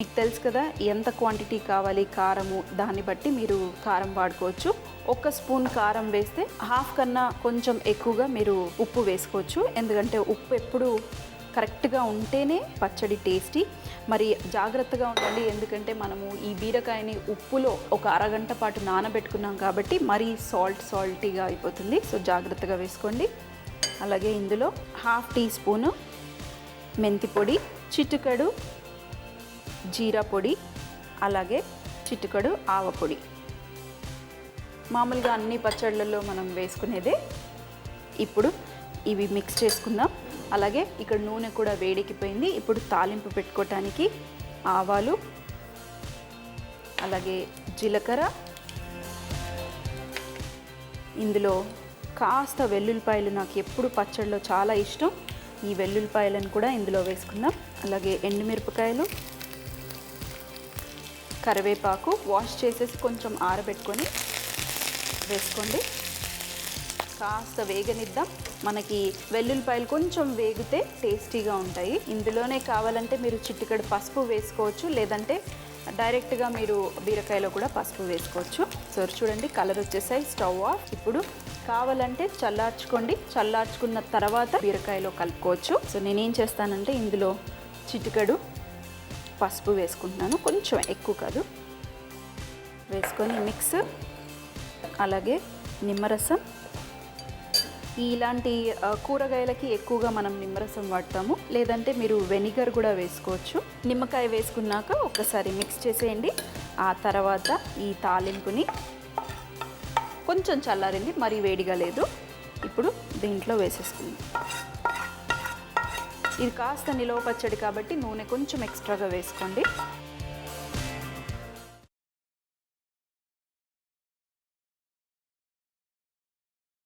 మీకు తెలుసు కదా ఎంత క్వాంటిటీ కావాలి కారము, దాన్ని బట్టి మీరు కారం వాడుకోవచ్చు. 1 స్పూన్ కారం వేస్తే హాఫ్ కన్నా కొంచెం ఎక్కువగా మీరు ఉప్పు వేసుకోవచ్చు. ఎందుకంటే ఉప్పు ఎప్పుడు కరెక్ట్గా ఉంటేనే పచ్చడి టేస్టీ. మరి జాగ్రత్తగా ఉండండి, ఎందుకంటే మనము ఈ బీరకాయని ఉప్పులో ఒక అరగంట పాటు నానబెట్టుకున్నాం కాబట్టి మరీ సాల్టీగా అయిపోతుంది. సో జాగ్రత్తగా వేసుకోండి. అలాగే ఇందులో హాఫ్ టీ స్పూను మెంతి పొడి, చిటికెడు జీరా పొడి, అలాగే చిటికెడు ఆవపొడి. మామూలుగా అన్ని పచ్చళ్ళల్లో మనం వేసుకునేదే. ఇప్పుడు ఇవి మిక్స్ చేసుకుందాం. అలాగే ఇక్కడ నూనె కూడా వేడెక్కిపోయింది. ఇప్పుడు తాలింపు పెట్టుకోవటానికి ఆవాలు, అలాగే జీలకర్ర, ఇందులో కాస్త వెల్లుల్లిపాయలు, నాకు ఎప్పుడు పచ్చళ్ళలో చాలా ఇష్టం. ఈ వెల్లుల్లిపాయలను కూడా ఇందులో వేసుకుందాం. అలాగే ఎండుమిరపకాయలు, కరివేపాకు వాష్ చేసేసి కొంచెం ఆరబెట్టుకొని వేసుకోండి. కాస్త వేగనిద్దాం. మనకి వెల్లుల్లిపాయలు కొంచెం వేగితే టేస్టీగా ఉంటాయి. ఇందులోనే కావాలంటే మీరు చిటికెడు పసుపు వేసుకోవచ్చు, లేదంటే డైరెక్ట్గా మీరు బీరకాయలో కూడా పసుపు వేసుకోవచ్చు. సో చూడండి కలర్ వచ్చేసాయి. Stove off. ఇప్పుడు కావాలంటే చల్లార్చుకోండి. చల్లార్చుకున్న తర్వాత బీరకాయలో కలుపుకోవచ్చు. సో నేనేం చేస్తానంటే ఇందులో చిటికెడు పసుపు వేసుకుంటున్నాను, కొంచెం ఎక్కువ కాదు. వేసుకొని మిక్స్. అలాగే నిమ్మరసం. ఇలాంటి కూరగాయలకి ఎక్కువగా మనం నిమ్మరసం వాడతాము, లేదంటే మీరు వెనిగర్ కూడా వేసుకోవచ్చు. నిమ్మకాయ వేసుకున్నాక ఒకసారి మిక్స్ చేసేయండి. ఆ తర్వాత ఈ తాలింపుని కొంచెం చల్లారింది, మరీ వేడిగా లేదు. ఇప్పుడు దీంట్లో వేసేసుకుంది. ఇది కాస్త నిలవ పచ్చడి కాబట్టి నూనె కొంచెం ఎక్స్ట్రాగా వేసుకోండి.